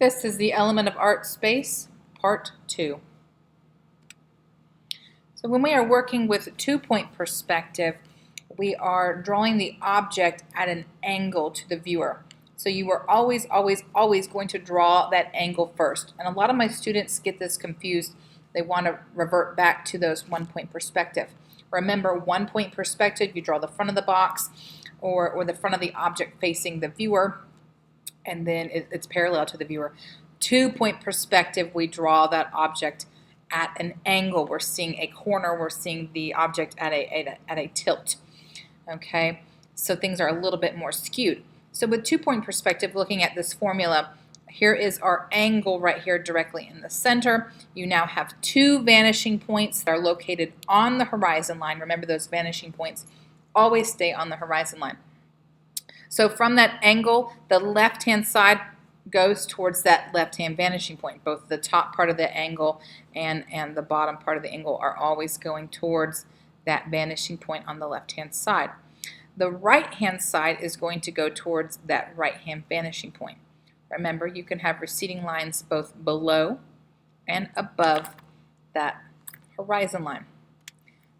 This is the Element of Art Space, Part 2. So when we are working with two-point perspective, we are drawing the object at an angle to the viewer. So you are always going to draw that angle first. And a lot of my students get this confused. They want to revert back to those one-point perspective. Remember, one-point perspective, you draw the front of the box or the front of the object facing the viewer, and then it's parallel to the viewer. Two-point perspective, we draw that object at an angle. We're seeing a corner. We're seeing the object at a tilt. Okay, so things are a little bit more skewed. So with two-point perspective, looking at this formula, here is our angle right here directly in the center. You now have two vanishing points that are located on the horizon line. Remember, those vanishing points always stay on the horizon line. So from that angle, the left-hand side goes towards that left-hand vanishing point. Both the top part of the angle and the bottom part of the angle are always going towards that vanishing point on the left-hand side. The right-hand side is going to go towards that right-hand vanishing point. Remember, you can have receding lines both below and above that horizon line.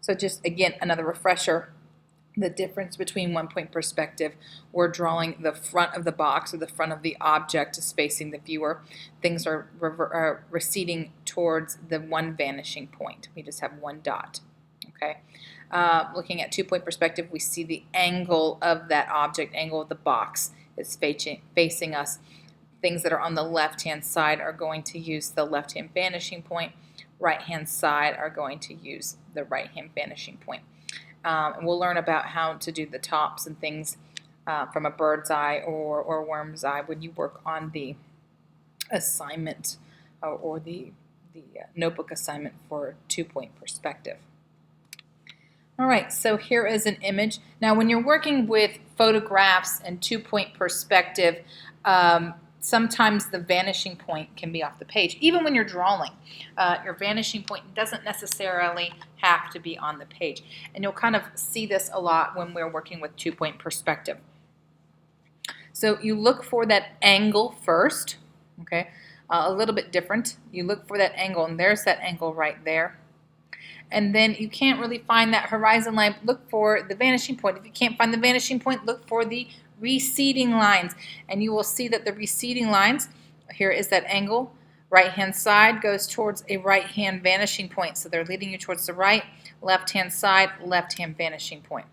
So just, again, another refresher. The difference between one-point perspective, we're drawing the front of the box or the front of the object is facing the viewer. Things are receding towards the one vanishing point. We just have one dot. Okay. Looking at two-point perspective, we see the angle of that object, angle of the box is facing us. Things that are on the left-hand side are going to use the left-hand vanishing point. Right-hand side are going to use the right-hand vanishing point. And we'll learn about how to do the tops and things from a bird's eye or worm's eye when you work on the assignment or the notebook assignment for two-point perspective. All right, so here is an image. Now, when you're working with photographs and two-point perspective, sometimes the vanishing point can be off the page. Even when you're drawing, your vanishing point doesn't necessarily have to be on the page. And you'll kind of see this a lot when we're working with two-point perspective. So you look for that angle first, okay? A little bit different. You look for that angle, and there's that angle right there. And then you can't really find that horizon line. Look for the vanishing point. If you can't find the vanishing point, look for the receding lines, and you will see that the receding lines, here is that angle, right-hand side goes towards a right-hand vanishing point, so they're leading you towards the right, left-hand side, left-hand vanishing point,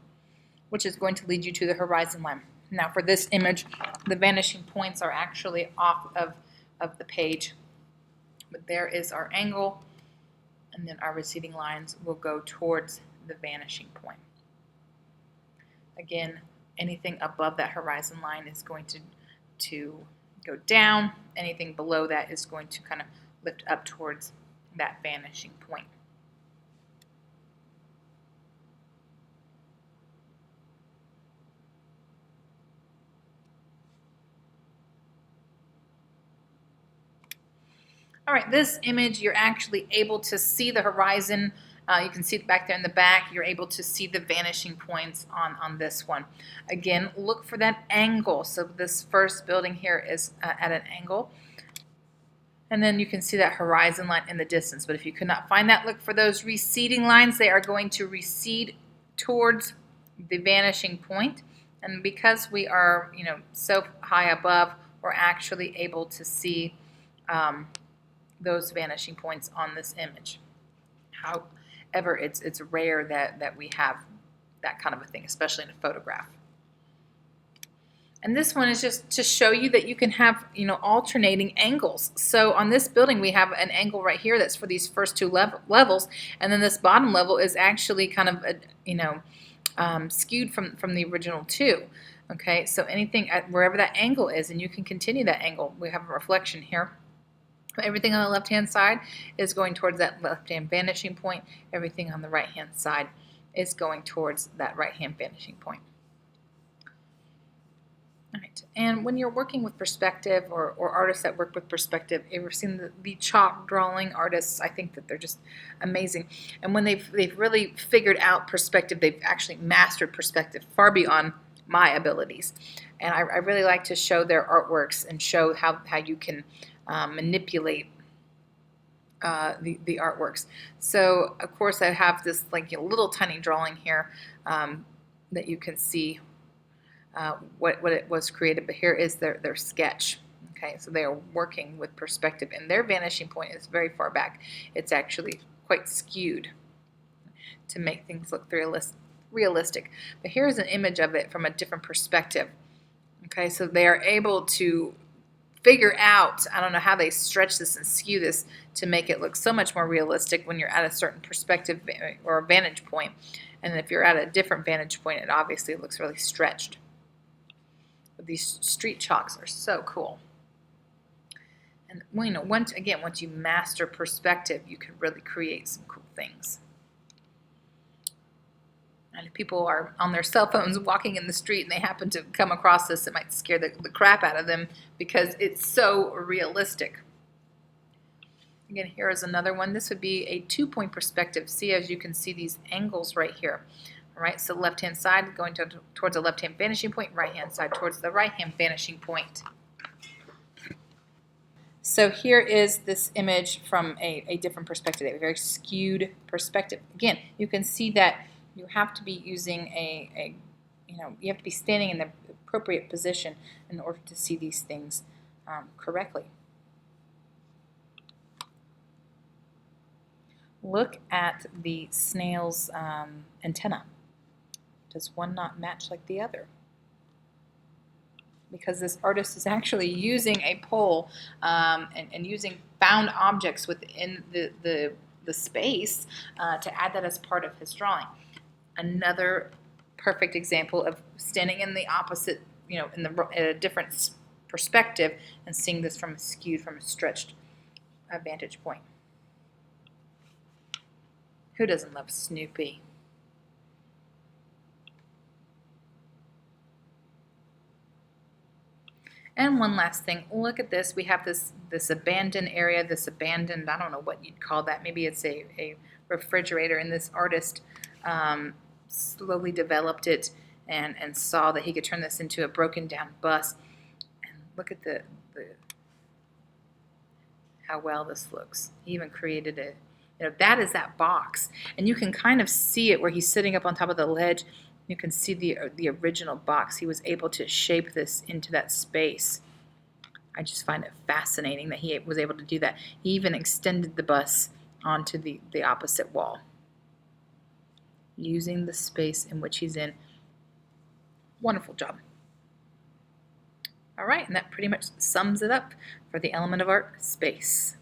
which is going to lead you to the horizon line. Now for this image, the vanishing points are actually off of the page, but there is our angle, and then our receding lines will go towards the vanishing point. Again, anything above that horizon line is going to go down. Anything below that is going to kind of lift up towards that vanishing point. All right, this image, you're actually able to see the horizon. You can see it back there in the back. You're able to see the vanishing points on this one. Again, look for that angle. So this first building here is at an angle. And then you can see that horizon line in the distance. But if you could not find that, look for those receding lines. They are going to recede towards the vanishing point. And because we are, so high above, we're actually able to see those vanishing points on this image. However, it's rare that we have that kind of a thing, especially in a photograph. And this one is just to show you that you can have, alternating angles. So on this building, we have an angle right here that's for these first two levels, and then this bottom level is actually kind of, skewed from the original two. Okay, so anything wherever that angle is, and you can continue that angle. We have a reflection here. Everything on the left-hand side is going towards that left-hand vanishing point. Everything on the right-hand side is going towards that right-hand vanishing point. All right. And when you're working with perspective or artists that work with perspective, you've seen the chalk drawing artists, I think that they're just amazing. And when they've really figured out perspective, they've actually mastered perspective far beyond my abilities. And I really like to show their artworks and show how you can manipulate the artworks. So of course I have this like a little tiny drawing here that you can see what it was created, but here is their sketch. Okay, so they are working with perspective, and their vanishing point is very far back. It's actually quite skewed to make things look realistic. But here's an image of it from a different perspective. Okay, so they are able to figure out, I don't know how they stretch this and skew this to make it look so much more realistic when you're at a certain perspective or vantage point. And if you're at a different vantage point, it obviously looks really stretched. But these street chalks are so cool. And once you master perspective, you can really create some cool things. And if people are on their cell phones walking in the street and they happen to come across this, it might scare the crap out of them because it's so realistic. Again, here is another one. This would be a 2-point perspective. See, as you can see these angles right here. All right, so left-hand side going towards the left-hand vanishing point, right-hand side towards the right-hand vanishing point. So here is this image from a different perspective, a very skewed perspective. Again, you can see that you have to be using you have to be standing in the appropriate position in order to see these things correctly. Look at the snail's antenna. Does one not match like the other? Because this artist is actually using a pole and using found objects within the space to add that as part of his drawing. Another perfect example of standing in the opposite, in a different perspective and seeing this from a stretched vantage point. Who doesn't love Snoopy? And one last thing, look at this. We have this abandoned area, this abandoned, I don't know what you'd call that. Maybe it's a refrigerator, and this artist slowly developed it and saw that he could turn this into a broken down bus. And look at how well this looks. He even created that is that box. And you can kind of see it where he's sitting up on top of the ledge. You can see the original box. He was able to shape this into that space. I just find it fascinating that he was able to do that. He even extended the bus onto the opposite wall, using the space in which he's in. Wonderful job. All right, and that pretty much sums it up for the element of art, space.